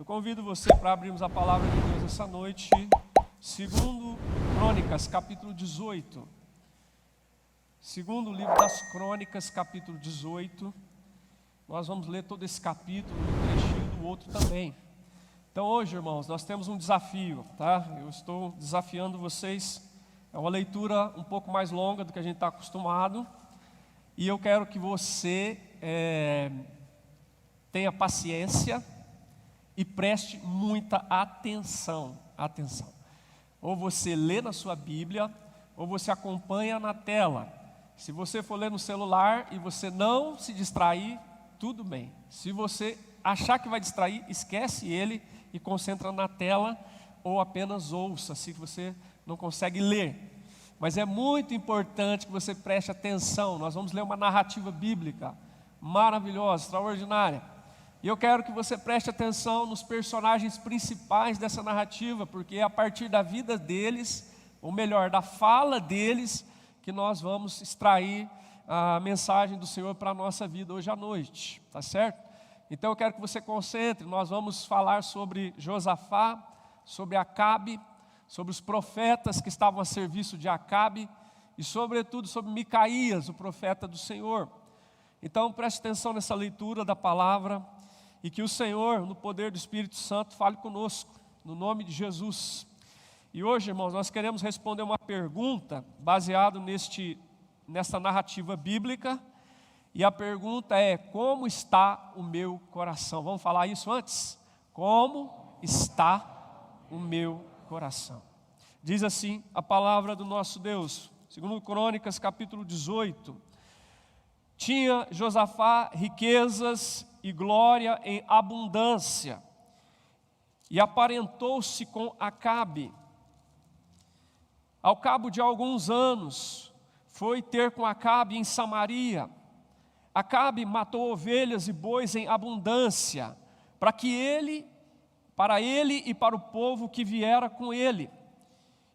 Eu convido você para abrirmos a palavra de Deus essa noite, segundo Crônicas, capítulo 18. Segundo livro das Crônicas, capítulo 18. Nós vamos ler todo esse capítulo, um trechinho do outro também. Então hoje, irmãos, nós temos um desafio, tá? Eu estou desafiando vocês. É uma leitura um pouco mais longa do que a gente está acostumado. E eu quero que você tenha paciência e preste muita atenção. Ou você lê na sua Bíblia, ou você acompanha na tela. Se você for ler no celular e você não se distrair, tudo bem. Se você achar que vai distrair, esquece ele e concentra na tela, ou apenas ouça, se você não consegue ler. Mas é muito importante que você preste atenção. Nós vamos ler uma narrativa bíblica maravilhosa, extraordinária. E eu quero que você preste atenção nos personagens principais dessa narrativa, porque é a partir da vida deles, ou melhor, da fala deles, que nós vamos extrair a mensagem do Senhor para a nossa vida hoje à noite, tá certo? Então eu quero que você concentre. Nós vamos falar sobre Josafá, sobre Acabe, sobre os profetas que estavam a serviço de Acabe e sobretudo sobre Micaías, o profeta do Senhor. Então preste atenção nessa leitura da palavra e que o Senhor, no poder do Espírito Santo, fale conosco, no nome de Jesus. E hoje, irmãos, nós queremos responder uma pergunta baseada nessa narrativa bíblica. E a pergunta é: como está o meu coração? Vamos falar isso antes? Como está o meu coração? Diz assim a palavra do nosso Deus, segundo Crônicas capítulo 18. Tinha Josafá riquezas e glória em abundância, e aparentou-se com Acabe. Ao cabo de alguns anos, foi ter com Acabe em Samaria. Acabe matou ovelhas e bois em abundância, para ele e para o povo que viera com ele,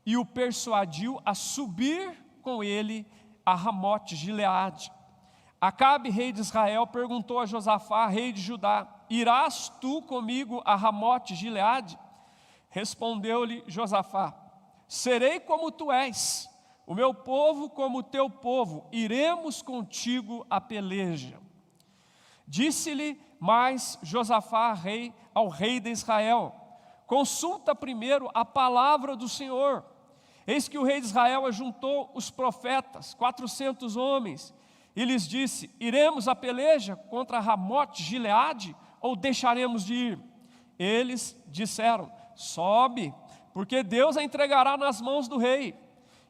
e o persuadiu a subir com ele a Ramote-Gileade. Acabe, rei de Israel, perguntou a Josafá, rei de Judá: irás tu comigo a Ramote-Gileade? Respondeu-lhe Josafá: serei como tu és, o meu povo como o teu povo, iremos contigo a peleja. Disse-lhe mais Josafá ao rei de Israel: consulta primeiro a palavra do Senhor. Eis que o rei de Israel ajuntou os profetas, 400 homens, e lhes disse: iremos a peleja contra Ramote-Gileade ou deixaremos de ir? Eles disseram: sobe, porque Deus a entregará nas mãos do rei.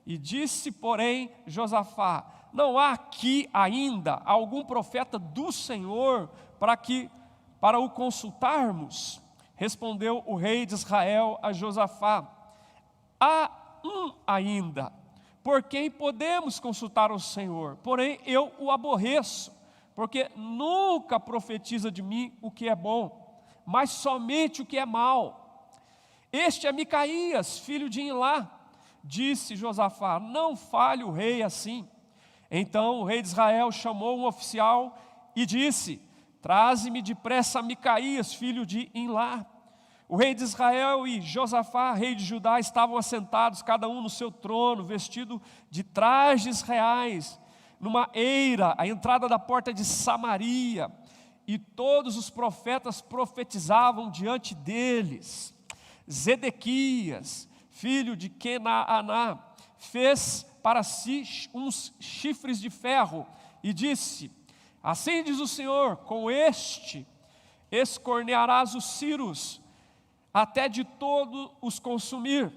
E disse, porém, Josafá: não há aqui ainda algum profeta do Senhor para o consultarmos? Respondeu o rei de Israel a Josafá: há um ainda, por quem podemos consultar o Senhor, porém eu o aborreço, porque nunca profetiza de mim o que é bom, mas somente o que é mal. Este é Micaías, filho de Imlá. Disse Josafá: não fale o rei assim. Então o rei de Israel chamou um oficial e disse: traze-me depressa Micaías, filho de Imlá. O rei de Israel e Josafá, rei de Judá, estavam assentados, cada um no seu trono, vestido de trajes reais, numa eira, à entrada da porta de Samaria. E todos os profetas profetizavam diante deles. Zedequias, filho de Kenaaná, fez para si uns chifres de ferro e disse: assim diz o Senhor, com este escornearás os ciros, até de todos os consumir.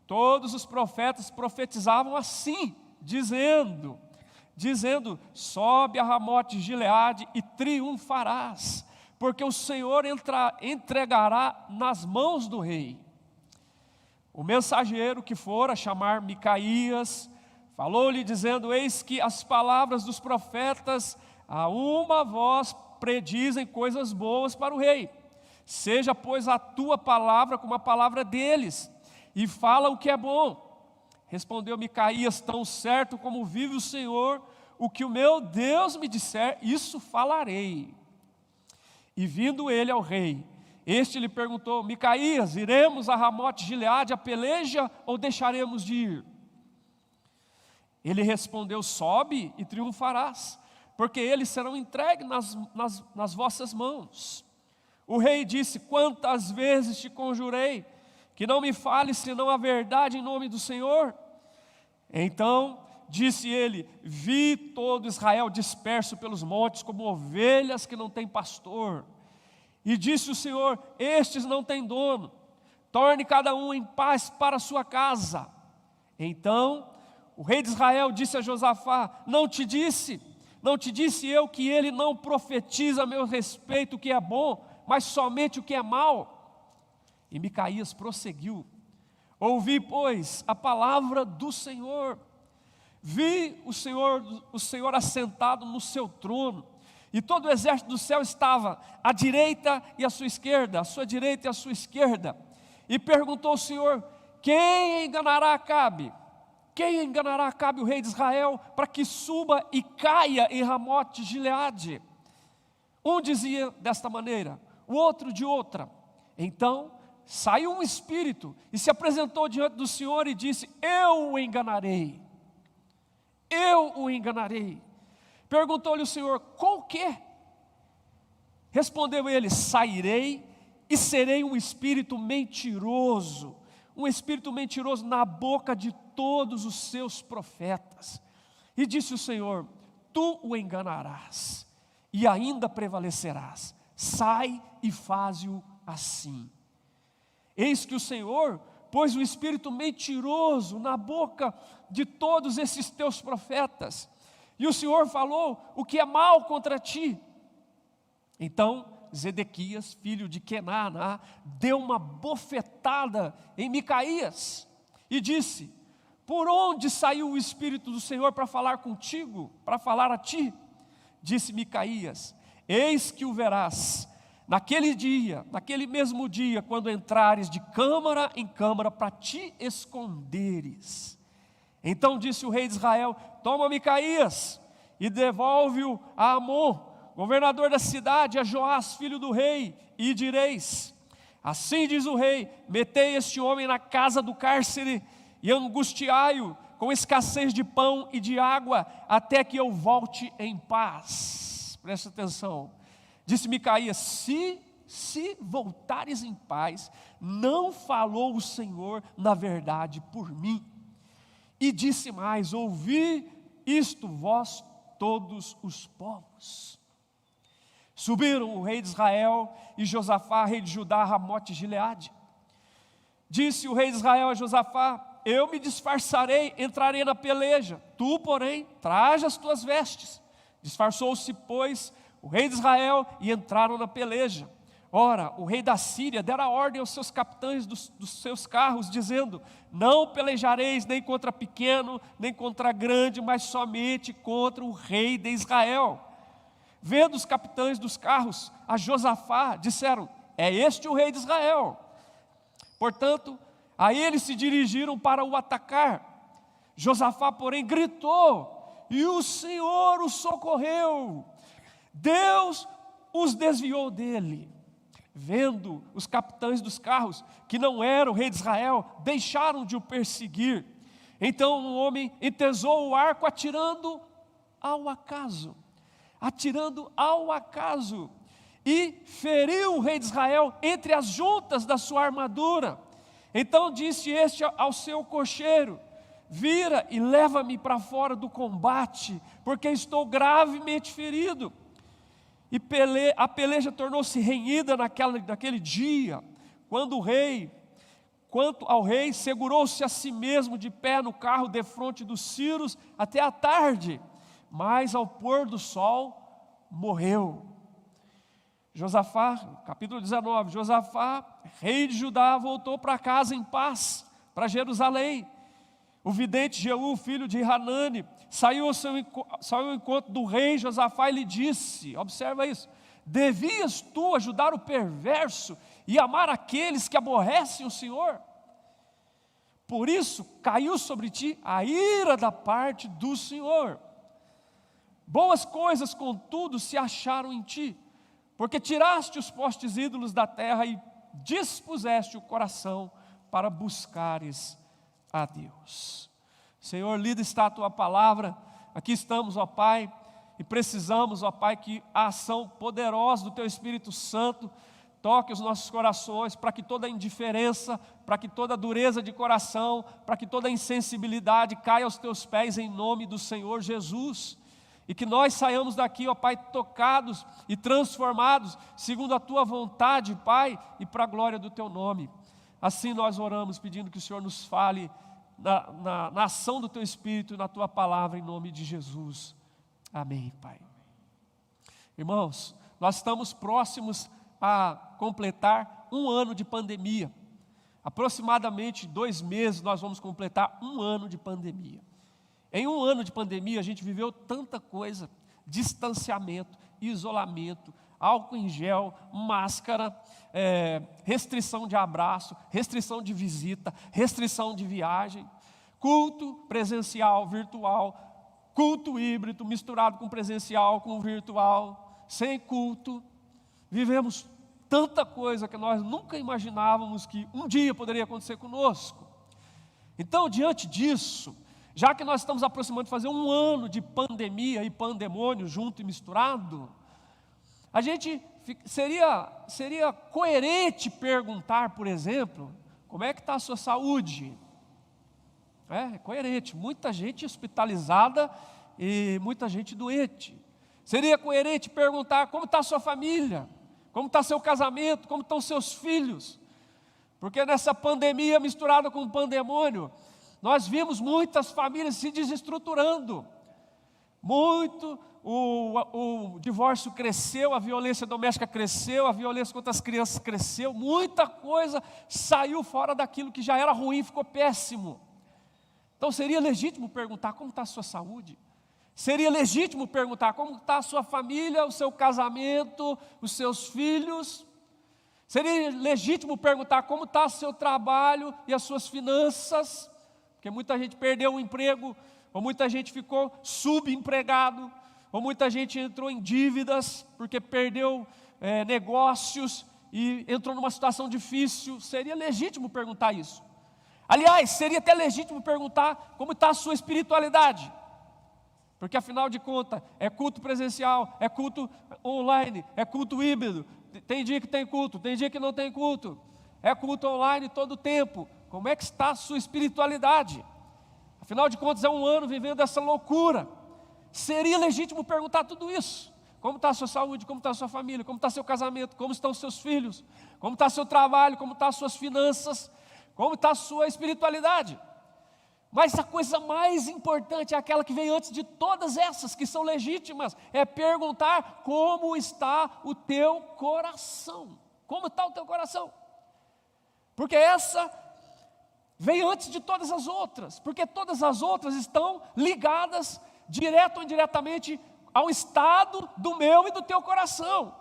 Todos os profetas profetizavam assim, dizendo: sobe a Ramote-Gileade e triunfarás, porque o Senhor entregará nas mãos do rei. O mensageiro que fora chamar Micaías falou-lhe dizendo: eis que as palavras dos profetas a uma voz predizem coisas boas para o rei. Seja, pois, a tua palavra como a palavra deles, e fala o que é bom. Respondeu Micaías: tão certo como vive o Senhor, o que o meu Deus me disser, isso falarei. E vindo ele ao rei, Este lhe perguntou: Micaías, iremos a Ramote Gileade a peleja ou deixaremos de ir? Ele respondeu: sobe e triunfarás, porque eles serão entregues nas vossas mãos. O rei disse: quantas vezes te conjurei que não me fales senão a verdade em nome do Senhor? Então disse ele: vi todo Israel disperso pelos montes como ovelhas que não têm pastor. E disse o Senhor: estes não têm dono, torne cada um em paz para a sua casa. Então o rei de Israel disse a Josafá: não te disse eu que ele não profetiza a meu respeito o que é bom, mas somente o que é mal? E Micaías prosseguiu: ouvi, pois, a palavra do Senhor. Vi o Senhor assentado no seu trono, e todo o exército do céu estava à direita e à sua esquerda, à sua direita e à sua esquerda. E perguntou o Senhor: quem enganará Acabe? Quem enganará Acabe, o rei de Israel, para que suba e caia em Ramote Gileade? Um dizia desta maneira, o outro de outra. Então saiu um espírito e se apresentou diante do Senhor e disse: eu o enganarei. Eu o enganarei. Perguntou-lhe o Senhor: com o quê? Respondeu ele: sairei e serei um espírito mentiroso na boca de todos os seus profetas. E disse o Senhor: tu o enganarás e ainda prevalecerás. Sai e faze-o assim. Eis que o Senhor pôs um espírito mentiroso na boca de todos esses teus profetas, e o Senhor falou o que é mal contra ti. Então Zedequias, filho de Kenaná, deu uma bofetada em Micaías e disse: por onde saiu o Espírito do Senhor para falar contigo, para falar a ti? Disse Micaías: eis que o verás naquele mesmo dia, quando entrares de câmara em câmara para te esconderes. Então disse o rei de Israel: toma Micaías e devolve-o a Amon, governador da cidade, a Joás, filho do rei, e direis: assim diz o rei, metei este homem na casa do cárcere e angustiai-o com escassez de pão e de água, até que eu volte em paz. Presta atenção. Disse Micaías: se voltares em paz, não falou o Senhor na verdade por mim. E disse mais: ouvi isto vós todos os povos. Subiram o rei de Israel e Josafá, rei de Judá, a Ramote Gileade. Disse o rei de Israel a Josafá: eu me disfarçarei, entrarei na peleja, tu, porém, traja as tuas vestes. Disfarçou-se, pois, o rei de Israel e entraram na peleja. Ora, o rei da Síria dera ordem aos seus capitães dos seus carros, dizendo: não pelejareis nem contra pequeno, nem contra grande, mas somente contra o rei de Israel. Vendo os capitães dos carros a Josafá, disseram: é este o rei de Israel. Portanto, a eles se dirigiram para o atacar. Josafá, porém, gritou, e o Senhor o socorreu. Deus os desviou dele. Vendo os capitães dos carros, que não era o rei de Israel, deixaram de o perseguir. Então um homem entesou o arco atirando ao acaso, e feriu o rei de Israel entre as juntas da sua armadura. Então disse este ao seu cocheiro: vira e leva-me para fora do combate, porque estou gravemente ferido. E a peleja tornou-se renhida naquele dia, quanto ao rei, segurou-se a si mesmo de pé no carro defronte dos Sírios até a tarde, mas ao pôr do sol morreu. Josafá, capítulo 19, Josafá, rei de Judá, voltou para casa em paz, para Jerusalém. O vidente Jeú, filho de Hanani, saiu ao encontro do rei Josafá e lhe disse: observa isso, devias tu ajudar o perverso e amar aqueles que aborrecem o Senhor? Por isso caiu sobre ti a ira da parte do Senhor. Boas coisas, contudo, se acharam em ti, porque tiraste os postes ídolos da terra e dispuseste o coração para buscares a Deus. Senhor, lida está a tua palavra, aqui estamos, ó Pai, e precisamos, ó Pai, que a ação poderosa do teu Espírito Santo toque os nossos corações, para que toda indiferença, para que toda dureza de coração, para que toda insensibilidade caia aos teus pés em nome do Senhor Jesus. E que nós saiamos daqui, ó Pai, tocados e transformados, segundo a tua vontade, Pai, e para a glória do teu nome. Assim nós oramos, pedindo que o Senhor nos fale na ação do teu Espírito e na tua palavra, em nome de Jesus. Amém, Pai. Irmãos, nós estamos próximos a completar 1 ano de pandemia. Aproximadamente 2 meses nós vamos completar 1 ano de pandemia. Em 1 ano de pandemia a gente viveu tanta coisa: distanciamento, isolamento, álcool em gel, máscara, restrição de abraço, restrição de visita, restrição de viagem, culto presencial, virtual, culto híbrido misturado com presencial, com virtual, sem culto. Vivemos tanta coisa que nós nunca imaginávamos que um dia poderia acontecer conosco. Então, diante disso, já que nós estamos aproximando de fazer 1 ano de pandemia e pandemônio junto e misturado, a gente seria coerente perguntar, por exemplo, como é que está a sua saúde? É coerente, muita gente hospitalizada e muita gente doente. Seria coerente perguntar como está a sua família, como está seu casamento, como estão seus filhos. Porque nessa pandemia misturada com o pandemônio, nós vimos muitas famílias se desestruturando. O divórcio cresceu, a violência doméstica cresceu, a violência contra as crianças cresceu, muita coisa saiu fora daquilo que já era ruim, ficou péssimo. Então seria legítimo perguntar como está a sua saúde. Seria legítimo perguntar como está a sua família, o seu casamento, os seus filhos. Seria legítimo perguntar como está o seu trabalho e as suas finanças, porque muita gente perdeu o emprego, ou muita gente ficou subempregado, ou muita gente entrou em dívidas, porque perdeu negócios e entrou numa situação difícil. Seria legítimo perguntar isso. Aliás, seria até legítimo perguntar como está a sua espiritualidade. Porque afinal de contas, é culto presencial, é culto online, é culto híbrido. Tem dia que tem culto, tem dia que não tem culto. É culto online todo o tempo. Como é que está a sua espiritualidade? Afinal de contas, é 1 ano vivendo essa loucura. Seria legítimo perguntar tudo isso. Como está a sua saúde, como está a sua família, como está seu casamento, como estão os seus filhos, como está seu trabalho, como estão as suas finanças, como está a sua espiritualidade. Mas a coisa mais importante é aquela que vem antes de todas essas, que são legítimas, é perguntar como está o teu coração. Como está o teu coração? Porque essa vem antes de todas as outras, porque todas as outras estão ligadas, direto ou indiretamente, ao estado do meu e do teu coração.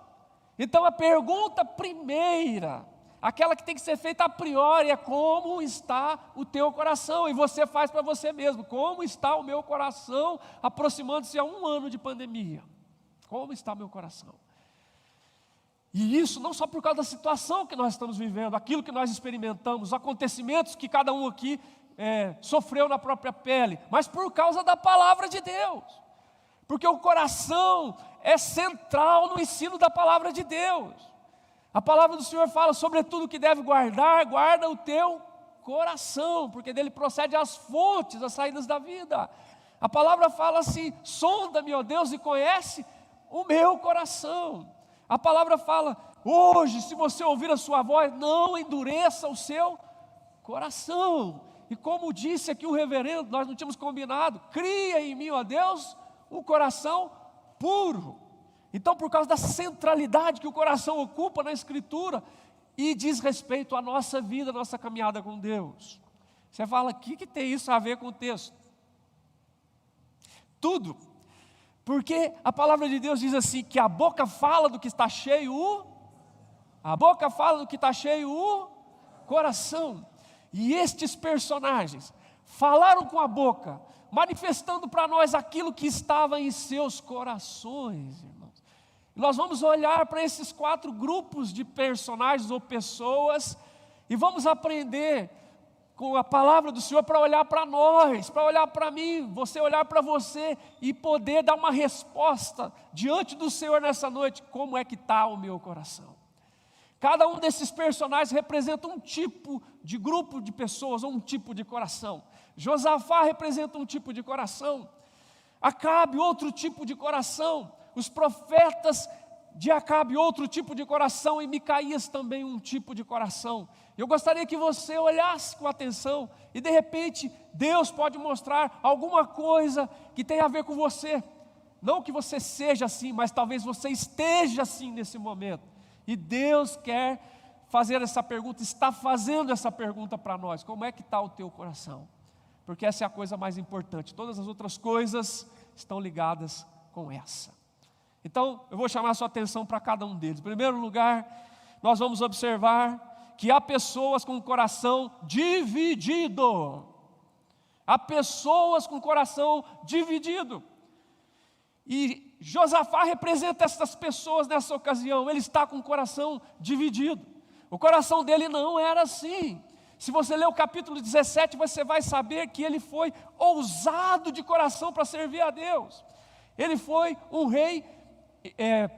Então a pergunta primeira, aquela que tem que ser feita a priori, é como está o teu coração, e você faz para você mesmo: como está o meu coração aproximando-se a 1 ano de pandemia? Como está o meu coração? E isso não só por causa da situação que nós estamos vivendo, aquilo que nós experimentamos, os acontecimentos que cada um aqui sofreu na própria pele, mas por causa da palavra de Deus. Porque o coração é central no ensino da palavra de Deus. A palavra do Senhor fala: sobretudo que deve guardar, guarda o teu coração, porque dele procede as fontes, as saídas da vida. A palavra fala assim: sonda-me, ó Deus, e conhece o meu coração. A palavra fala: hoje, se você ouvir a sua voz, não endureça o seu coração. E como disse aqui o reverendo, nós não tínhamos combinado: cria em mim, ó Deus, um coração puro. Então, por causa da centralidade que o coração ocupa na Escritura e diz respeito à nossa vida, à nossa caminhada com Deus. Você fala: o que tem isso a ver com o texto? Tudo. Porque a palavra de Deus diz assim, que a boca fala do que está cheio o coração. E estes personagens falaram com a boca, manifestando para nós aquilo que estava em seus corações, irmãos. Nós vamos olhar para esses 4 grupos de personagens ou pessoas e vamos aprender com a palavra do Senhor para olhar para nós, para olhar para mim, você olhar para você e poder dar uma resposta diante do Senhor nessa noite. Como é que está o meu coração? Cada um desses personagens representa um tipo de grupo de pessoas ou um tipo de coração. Josafá representa um tipo de coração, Acabe outro tipo de coração, os profetas de Acabe outro tipo de coração e Micaías também um tipo de coração. Eu gostaria que você olhasse com atenção e de repente Deus pode mostrar alguma coisa que tem a ver com você. Não que você seja assim, mas talvez você esteja assim nesse momento. E Deus quer fazer essa pergunta, está fazendo essa pergunta para nós: como é que está o teu coração? Porque essa é a coisa mais importante, todas as outras coisas estão ligadas com essa. Então, eu vou chamar a sua atenção para cada um deles. Em primeiro lugar, nós vamos observar que há pessoas com o coração dividido. Há pessoas com o coração dividido. E Josafá representa essas pessoas nessa ocasião. Ele está com o coração dividido. O coração dele não era assim. Se você ler o capítulo 17, você vai saber que ele foi ousado de coração para servir a Deus. Ele foi um rei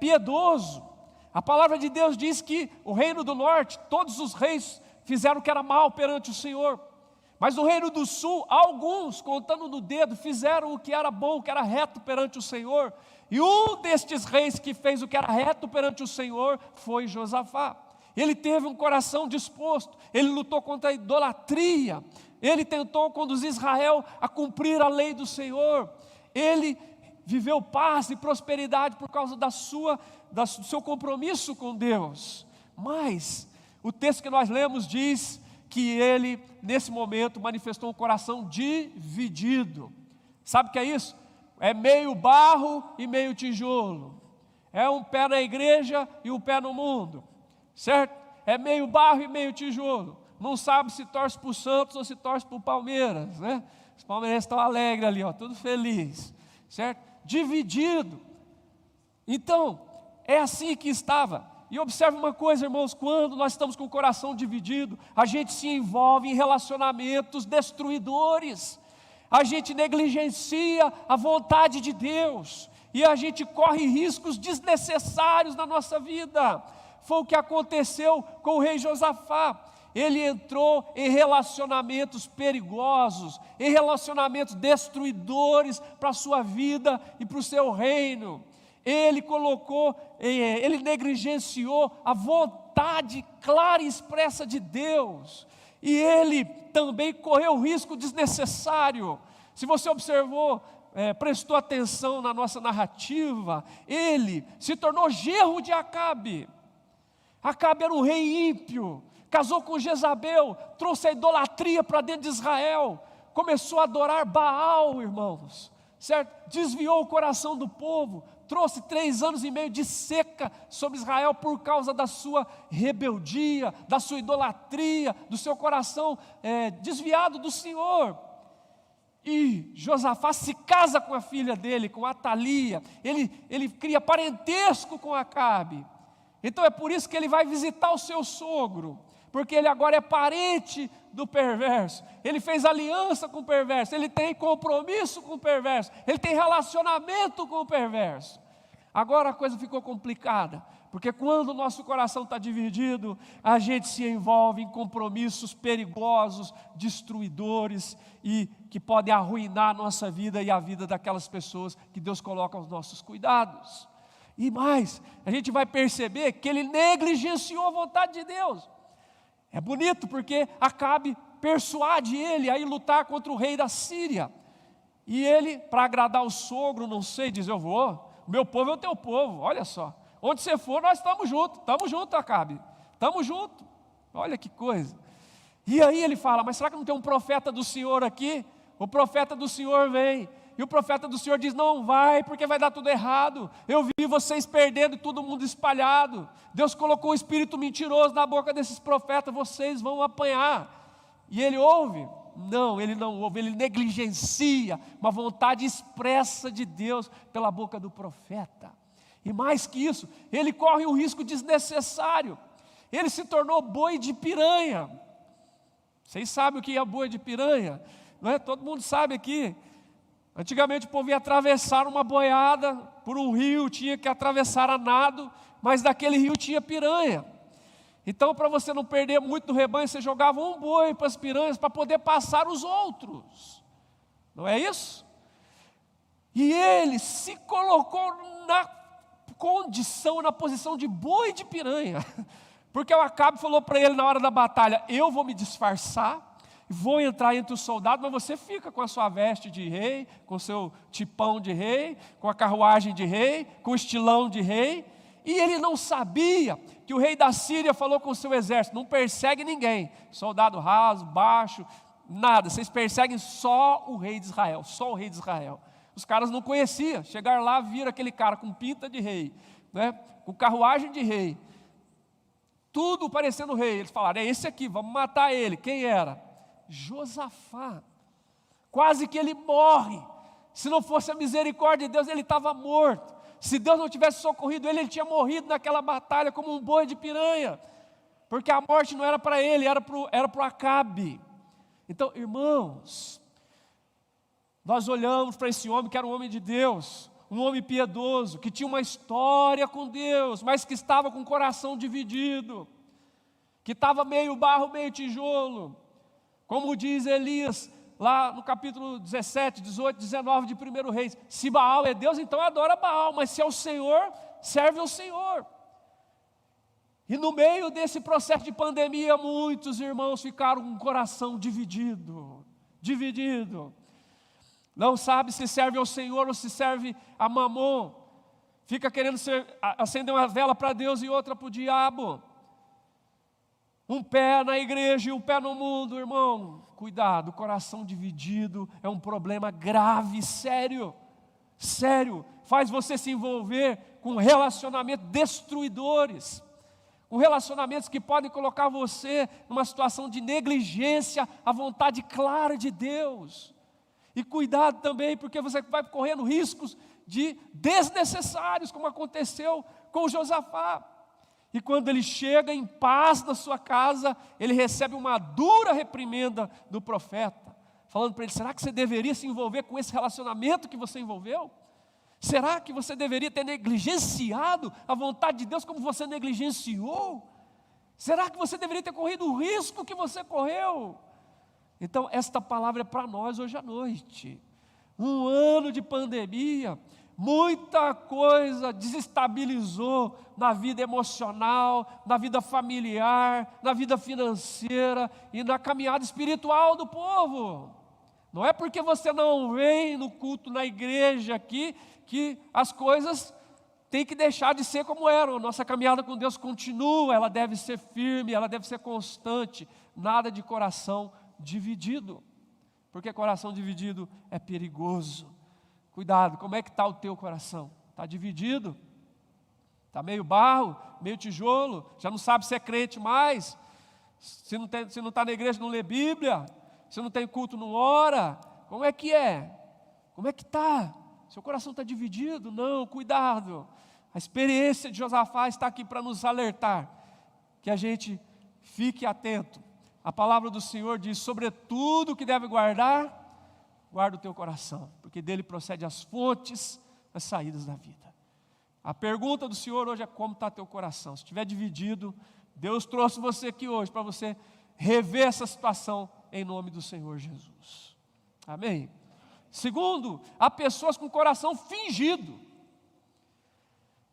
piedoso. A palavra de Deus diz que o reino do norte, todos os reis fizeram o que era mal perante o Senhor. Mas no reino do sul, alguns, contando no dedo, fizeram o que era bom, o que era reto perante o Senhor. E um destes reis que fez o que era reto perante o Senhor foi Josafá. Ele teve um coração disposto, ele lutou contra a idolatria, ele tentou conduzir Israel a cumprir a lei do Senhor, ele viveu paz e prosperidade por causa do seu compromisso com Deus. Mas o texto que nós lemos diz que ele, nesse momento, manifestou um coração dividido. Sabe o que é isso? É meio barro e meio tijolo. É um pé na igreja e um pé no mundo. Certo? É meio barro e meio tijolo. Não sabe se torce para o Santos ou se torce para o Palmeiras, né? Os palmeirenses estão alegres ali, ó, tudo feliz, certo? Dividido. Então, é assim que estava. E observe uma coisa, irmãos, quando nós estamos com o coração dividido, a gente se envolve em relacionamentos destruidores, a gente negligencia a vontade de Deus, e a gente corre riscos desnecessários na nossa vida. Foi o que aconteceu com o rei Josafá. Ele entrou em relacionamentos perigosos, em relacionamentos destruidores para a sua vida e para o seu reino. Ele negligenciou a vontade clara e expressa de Deus. E ele também correu risco desnecessário. Se você observou, prestou atenção na nossa narrativa, ele se tornou genro de Acabe. Acabe era um rei ímpio, casou com Jezabel, trouxe a idolatria para dentro de Israel, começou a adorar Baal, irmãos, certo? Desviou o coração do povo, trouxe 3 anos e meio de seca sobre Israel por causa da sua rebeldia, da sua idolatria, do seu coração desviado do Senhor. E Josafá se casa com a filha dele, com Atalia, ele cria parentesco com Acabe. Então é por isso que ele vai visitar o seu sogro, porque ele agora é parente do perverso, ele fez aliança com o perverso, ele tem compromisso com o perverso, ele tem relacionamento com o perverso. Agora a coisa ficou complicada, porque quando o nosso coração está dividido, a gente se envolve em compromissos perigosos, destruidores e que podem arruinar a nossa vida e a vida daquelas pessoas que Deus coloca aos nossos cuidados. E mais, a gente vai perceber que ele negligenciou a vontade de Deus. É bonito porque Acabe persuade ele a ir lutar contra o rei da Síria. E ele, para agradar o sogro, não sei, diz: eu vou, o meu povo é o teu povo, olha só. Onde você for, nós estamos juntos, Acabe, estamos juntos. Olha que coisa. E aí ele fala: mas será que não tem um profeta do Senhor aqui? O profeta do Senhor vem. E o profeta do Senhor diz: não vai, porque vai dar tudo errado. Eu vi vocês perdendo e todo mundo espalhado. Deus colocou um espírito mentiroso na boca desses profetas, vocês vão apanhar. E ele ouve? Não, ele não ouve, ele negligencia uma vontade expressa de Deus pela boca do profeta. E mais que isso, ele corre um risco desnecessário. Ele se tornou boi de piranha. Vocês sabem o que é boi de piranha? Não é? Todo mundo sabe aqui. Antigamente o povo ia atravessar uma boiada por um rio, tinha que atravessar a nado, mas daquele rio tinha piranha. Então, para você não perder muito do rebanho, você jogava um boi para as piranhas para poder passar os outros. Não é isso? E ele se colocou na condição, na posição de boi de piranha. Porque o Acabe falou para ele na hora da batalha: eu vou me disfarçar, vou entrar entre os soldados, mas você fica com a sua veste de rei, com o seu tipão de rei, com a carruagem de rei, com o estilão de rei. E ele não sabia que o rei da Síria falou com o seu exército: não persegue ninguém, soldado raso, baixo, nada, vocês perseguem só o rei de Israel, só o rei de Israel. Os caras não conheciam, chegaram lá, viram aquele cara com pinta de rei, né, com carruagem de rei, tudo parecendo rei. Eles falaram: é esse aqui, vamos matar ele. Quem era? Josafá. Quase que ele morre. Se não fosse a misericórdia de Deus, ele estava morto. Se Deus não tivesse socorrido ele, ele tinha morrido naquela batalha como um boi de piranha, porque a morte não era para ele, era para o Acabe. Então, irmãos, nós olhamos para esse homem que era um homem de Deus, um homem piedoso, que tinha uma história com Deus, mas que estava com o coração dividido, que estava meio barro, meio tijolo. Como diz Elias, lá no capítulo 17, 18, 19 de 1 Reis: se Baal é Deus, então adora Baal, mas se é o Senhor, serve ao Senhor. E no meio desse processo de pandemia, muitos irmãos ficaram com o coração dividido. Não sabe se serve ao Senhor ou se serve a Mamon. Fica querendo acender uma vela para Deus e outra para o diabo. Um pé na igreja e um pé no mundo, irmão. Cuidado, o coração dividido é um problema grave, sério. Sério, faz você se envolver com relacionamentos destruidores. Com relacionamentos que podem colocar você numa situação de negligência à vontade clara de Deus. E cuidado também, porque você vai correndo riscos desnecessários, como aconteceu com Josafá. E quando ele chega em paz na sua casa, ele recebe uma dura reprimenda do profeta, falando para ele: será que você deveria se envolver com esse relacionamento que você envolveu? Será que você deveria ter negligenciado a vontade de Deus como você negligenciou? Será que você deveria ter corrido o risco que você correu? Então, esta palavra é para nós hoje à noite. Um ano de pandemia, muita coisa desestabilizou na vida emocional, na vida familiar, na vida financeira e na caminhada espiritual do povo. Não é porque você não vem no culto na igreja aqui que as coisas têm que deixar de ser como eram. Nossa caminhada com Deus continua, ela deve ser firme, ela deve ser constante. Nada de coração dividido, porque coração dividido é perigoso. Cuidado, como é que está o teu coração? Está dividido? Está meio barro, meio tijolo? Já não sabe se é crente mais? Se não está na igreja, não lê Bíblia? Se não tem culto, não ora? Como é que é? Como é que está? Seu coração está dividido? Não, cuidado. A experiência de Josafá está aqui para nos alertar, que a gente fique atento. A palavra do Senhor diz: sobretudo que deve guardar, guarda o teu coração, porque dele procede as fontes, as saídas da vida. A pergunta do Senhor hoje é: como está teu coração? Se estiver dividido, Deus trouxe você aqui hoje para você rever essa situação em nome do Senhor Jesus. Amém? Segundo, há pessoas com coração fingido.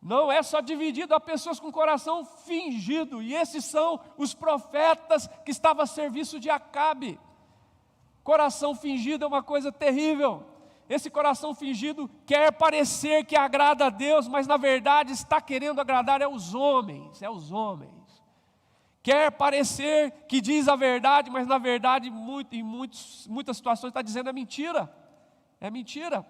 Não é só dividido, há pessoas com coração fingido. E esses são os profetas que estavam a serviço de Acabe. Coração fingido é uma coisa terrível. Esse coração fingido quer parecer que agrada a Deus, mas na verdade está querendo agradar os homens. Quer parecer que diz a verdade, mas na verdade em muitas situações está dizendo é mentira. É mentira.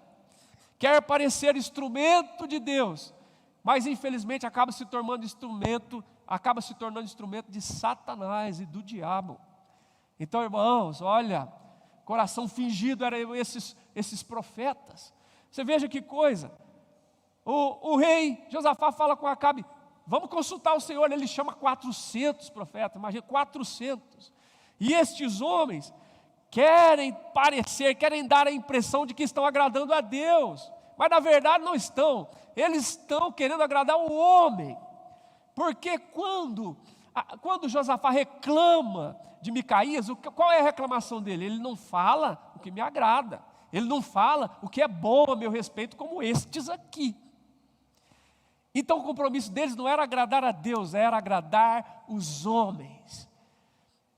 Quer parecer instrumento de Deus, mas infelizmente acaba se tornando instrumento de Satanás e do diabo. Então, irmãos, olha, coração fingido eram esses profetas. Você veja que coisa. O rei Josafá fala com Acabe: vamos consultar o Senhor. Ele chama 400 profetas, imagina, 400. E estes homens querem dar a impressão de que estão agradando a Deus, mas na verdade não estão. Eles estão querendo agradar o homem, porque quando Josafá reclama de Micaías, qual é a reclamação dele? Ele não fala o que me agrada, ele não fala o que é bom a meu respeito, como estes aqui. Então o compromisso deles não era agradar a Deus, era agradar os homens,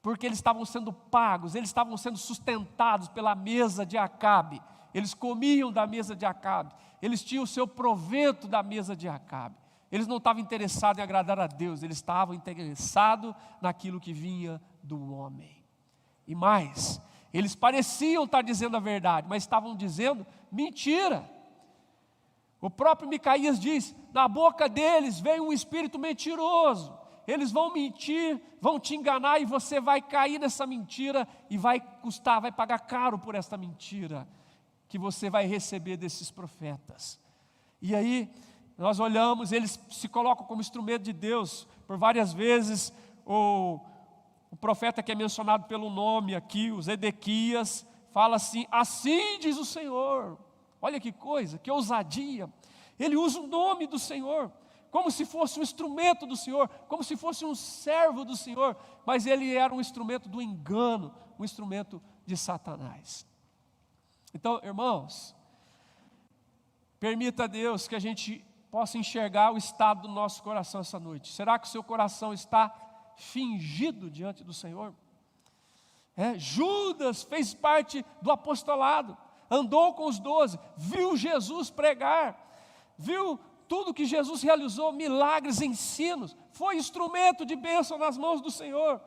porque eles estavam sendo pagos, eles estavam sendo sustentados pela mesa de Acabe. Eles comiam da mesa de Acabe, eles tinham o seu provento da mesa de Acabe. Eles não estavam interessados em agradar a Deus, eles estavam interessados naquilo que vinha do homem. E mais, eles pareciam estar dizendo a verdade, mas estavam dizendo mentira. O próprio Micaías diz: na boca deles veio um espírito mentiroso. Eles vão mentir, vão te enganar, e você vai cair nessa mentira e vai pagar caro por essa mentira que você vai receber desses profetas. E aí nós olhamos, eles se colocam como instrumento de Deus. Por várias vezes o profeta que é mencionado pelo nome aqui, o Zedequias, fala assim: assim diz o Senhor. Olha que coisa, que ousadia. Ele usa o nome do Senhor, como se fosse um instrumento do Senhor, como se fosse um servo do Senhor, mas ele era um instrumento do engano, um instrumento de Satanás. Então, irmãos, permita a Deus que a gente possa enxergar o estado do nosso coração essa noite. Será que o seu coração está fingido diante do Senhor? Judas fez parte do apostolado, andou com os 12, viu Jesus pregar, viu tudo que Jesus realizou, milagres, ensinos, foi instrumento de bênção nas mãos do Senhor.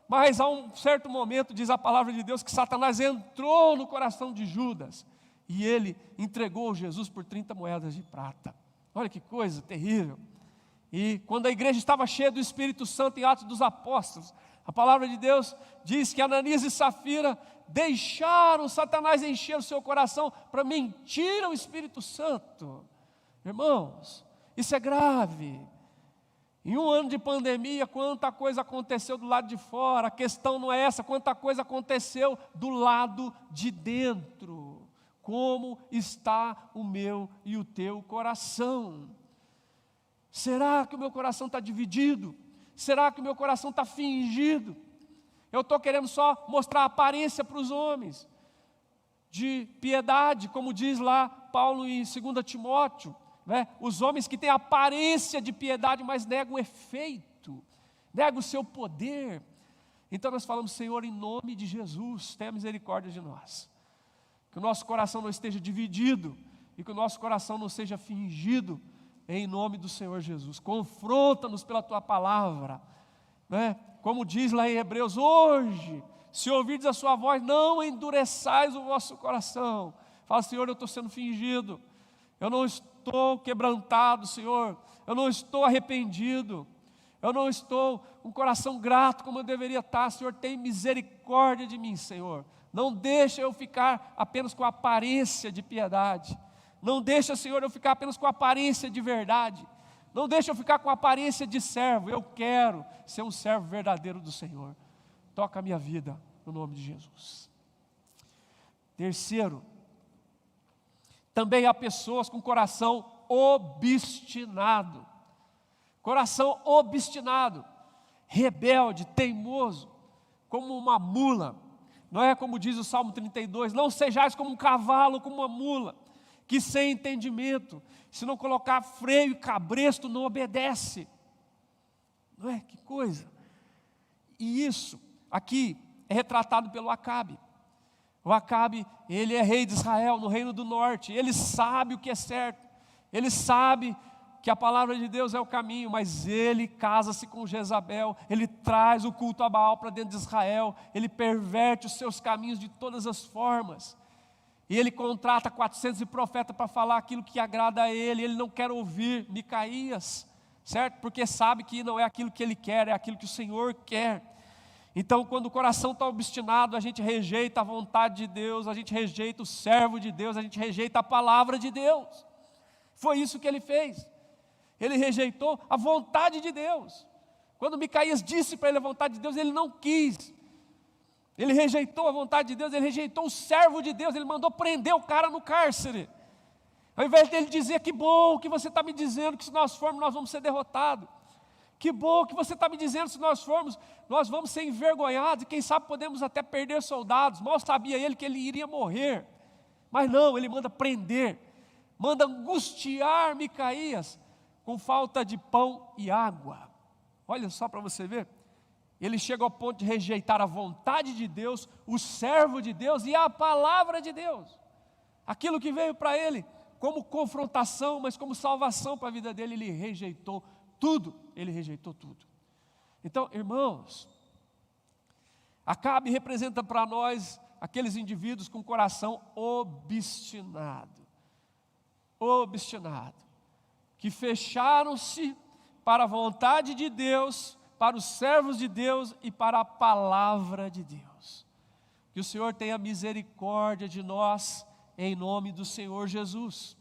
Mas a um certo momento, diz a palavra de Deus, que Satanás entrou no coração de Judas, e ele entregou Jesus por 30 moedas de prata. Olha que coisa terrível. E quando a igreja estava cheia do Espírito Santo em Atos dos Apóstolos, a palavra de Deus diz que Ananias e Safira deixaram Satanás encher o seu coração para mentir ao Espírito Santo. Irmãos, isso é grave. Em um ano de pandemia, quanta coisa aconteceu do lado de fora. A questão não é essa, quanta coisa aconteceu do lado de dentro. Como está o meu e o teu coração? Será que o meu coração está dividido? Será que o meu coração está fingido? Eu estou querendo só mostrar a aparência para os homens de piedade, como diz lá Paulo em 2 Timóteo, né? Os homens que têm aparência de piedade, mas negam o efeito, negam o seu poder. Então nós falamos: Senhor, em nome de Jesus, tenha misericórdia de nós, que o nosso coração não esteja dividido e que o nosso coração não seja fingido, em nome do Senhor Jesus. Confronta-nos pela Tua palavra, né? Como diz lá em Hebreus: hoje, se ouvirdes a sua voz, não endureçais o vosso coração. Fala: Senhor, eu estou sendo fingido, eu não estou quebrantado, Senhor, eu não estou arrependido, eu não estou com um coração grato como eu deveria estar. Senhor, tem misericórdia de mim, Senhor. Não deixa eu ficar apenas com a aparência de piedade, não deixa, Senhor, eu ficar apenas com a aparência de verdade, não deixa eu ficar com a aparência de servo. Eu quero ser um servo verdadeiro do Senhor. Toca a minha vida, no nome de Jesus. Terceiro, também há pessoas com coração obstinado, rebelde, teimoso, como uma mula. Não é como diz o Salmo 32, não sejais como um cavalo, como uma mula, que sem entendimento, se não colocar freio e cabresto, não obedece. Não é? Que coisa. E isso aqui é retratado pelo Acabe. O Acabe, ele é rei de Israel, no reino do norte. Ele sabe o que é certo, ele sabe que a palavra de Deus é o caminho, mas ele casa-se com Jezabel, ele traz o culto a Baal para dentro de Israel, ele perverte os seus caminhos de todas as formas, e ele contrata 400 profetas para falar aquilo que agrada a ele. Ele não quer ouvir Micaías, certo? Porque sabe que não é aquilo que ele quer, é aquilo que o Senhor quer. Então, quando o coração está obstinado, a gente rejeita a vontade de Deus, a gente rejeita o servo de Deus, a gente rejeita a palavra de Deus. Foi isso que ele fez. Ele rejeitou a vontade de Deus. Quando Micaías disse para ele a vontade de Deus, ele não quis. Ele rejeitou a vontade de Deus, ele rejeitou o servo de Deus, ele mandou prender o cara no cárcere. Ao invés dele dizer, que bom que você está me dizendo que se nós formos, nós vamos ser derrotados. Que bom que você está me dizendo que se nós formos, nós vamos ser envergonhados, e quem sabe podemos até perder soldados. Mal sabia ele que ele iria morrer. Mas não, ele manda prender, manda angustiar Micaías com falta de pão e água. Olha só para você ver. Ele chega ao ponto de rejeitar a vontade de Deus, o servo de Deus e a palavra de Deus. Aquilo que veio para ele como confrontação, mas como salvação para a vida dele, ele rejeitou tudo. Ele rejeitou tudo. Então, irmãos, Acabe representa para nós aqueles indivíduos com coração obstinado. Obstinado. Que fecharam-se para a vontade de Deus, para os servos de Deus e para a palavra de Deus. Que o Senhor tenha misericórdia de nós, em nome do Senhor Jesus.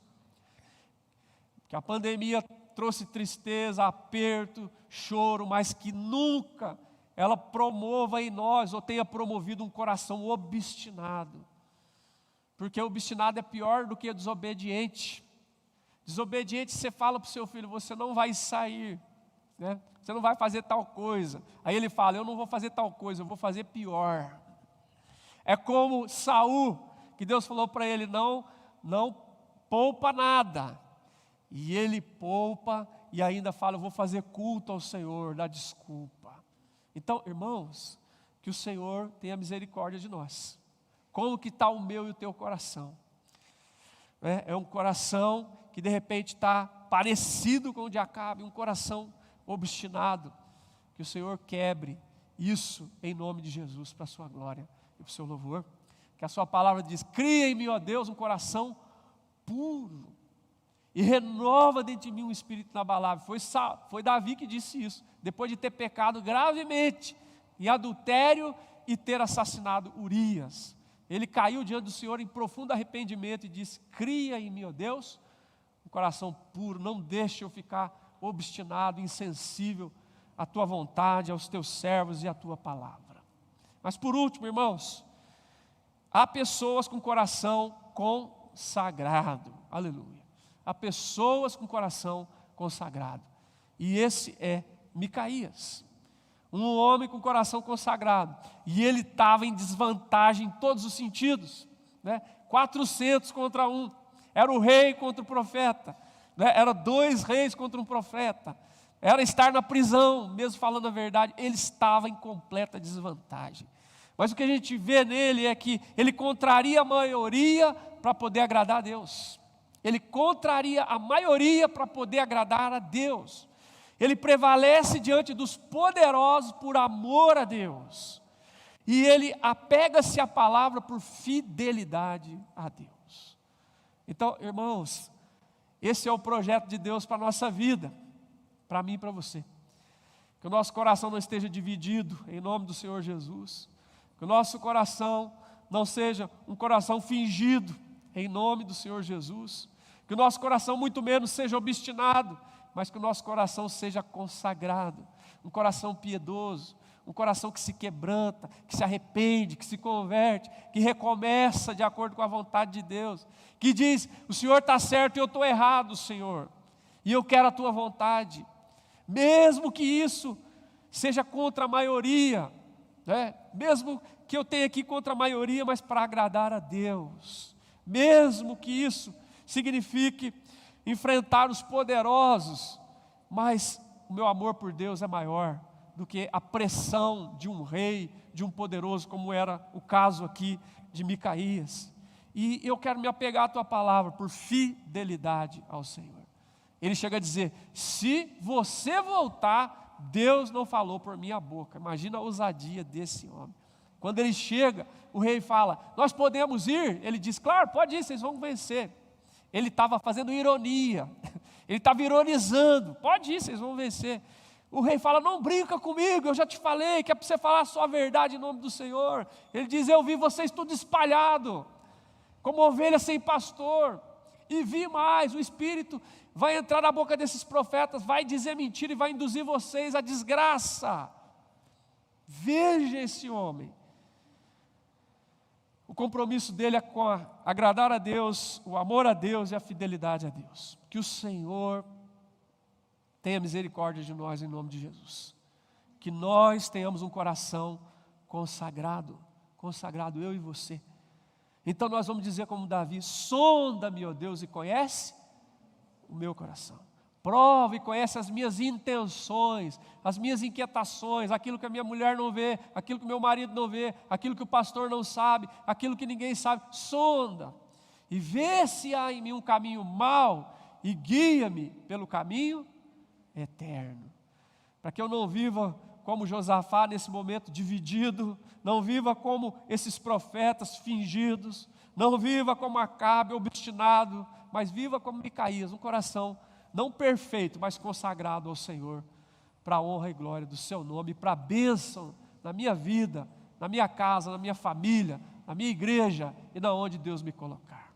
Que a pandemia trouxe tristeza, aperto, choro, mas que nunca ela promova em nós, ou tenha promovido um coração obstinado. Porque obstinado é pior do que desobediente. Desobediente, você fala para o seu filho, você não vai sair, né? Você não vai fazer tal coisa. Aí ele fala, eu não vou fazer tal coisa, eu vou fazer pior. É como Saul, que Deus falou para ele, não poupa nada. E ele poupa e ainda fala, eu vou fazer culto ao Senhor, dá desculpa. Então, irmãos, que o Senhor tenha misericórdia de nós. Como que está o meu e o teu coração? É um coração que de repente está parecido com o de Acabe, um coração obstinado. Que o Senhor quebre isso em nome de Jesus, para a sua glória e para o seu louvor. Que a sua palavra diz, cria em mim, ó Deus, um coração puro, e renova dentro de mim um espírito inabalável. Foi Davi que disse isso, depois de ter pecado gravemente, em adultério e ter assassinado Urias. Ele caiu diante do Senhor em profundo arrependimento e disse, cria em mim, ó Deus, um coração puro, não deixe eu ficar obstinado, insensível à tua vontade, aos teus servos e à tua palavra. Mas por último, irmãos, há pessoas com coração consagrado, aleluia. Há pessoas com coração consagrado, e esse é Micaías, um homem com coração consagrado, e ele estava em desvantagem em todos os sentidos, né? 400 contra 1, era o rei contra o profeta, né? Era 2 reis contra um profeta, era estar na prisão, mesmo falando a verdade, ele estava em completa desvantagem. Mas o que a gente vê nele é que ele contraria a maioria para poder agradar a Deus. Ele contraria a maioria para poder agradar a Deus. Ele prevalece diante dos poderosos por amor a Deus. E ele apega-se à palavra por fidelidade a Deus. Então, irmãos, esse é o projeto de Deus para a nossa vida, para mim e para você. Que o nosso coração não esteja dividido, em nome do Senhor Jesus. Que o nosso coração não seja um coração fingido, em nome do Senhor Jesus. Que o nosso coração muito menos seja obstinado, mas que o nosso coração seja consagrado, um coração piedoso, um coração que se quebranta, que se arrepende, que se converte, que recomeça de acordo com a vontade de Deus, que diz, o Senhor está certo e eu estou errado, Senhor, e eu quero a tua vontade, mesmo que isso seja contra a maioria, né? Mesmo que eu tenha aqui contra a maioria, mas para agradar a Deus, mesmo que isso signifique enfrentar os poderosos, mas o meu amor por Deus é maior do que a pressão de um rei, de um poderoso, como era o caso aqui de Micaías. E eu quero me apegar à tua palavra por fidelidade ao Senhor. Ele chega a dizer, se você voltar, Deus não falou por minha boca. Imagina a ousadia desse homem. Quando ele chega, o rei fala, nós podemos ir? Ele diz, claro, pode ir, vocês vão vencer. Ele estava fazendo ironia, ele estava ironizando, pode ir, vocês vão vencer. O rei fala, não brinca comigo, eu já te falei que é para você falar só a verdade em nome do Senhor. Ele diz, eu vi vocês tudo espalhado, como ovelha sem pastor. E vi mais, o Espírito vai entrar na boca desses profetas, vai dizer mentira e vai induzir vocês à desgraça. Veja esse homem. O compromisso dele é com agradar a Deus, o amor a Deus e a fidelidade a Deus. Que o Senhor tenha misericórdia de nós em nome de Jesus. Que nós tenhamos um coração consagrado, eu e você. Então nós vamos dizer como Davi: sonda-me, ó Deus, e conhece o meu coração. Prova e conhece as minhas intenções, as minhas inquietações, aquilo que a minha mulher não vê, aquilo que o meu marido não vê, aquilo que o pastor não sabe, aquilo que ninguém sabe. Sonda e vê se há em mim um caminho mau e guia-me pelo caminho eterno. Para que eu não viva como Josafá nesse momento dividido, não viva como esses profetas fingidos, não viva como Acabe obstinado, mas viva como Micaías, um coração não perfeito, mas consagrado ao Senhor, para a honra e glória do seu nome, para a bênção na minha vida, na minha casa, na minha família, na minha igreja e na onde Deus me colocar.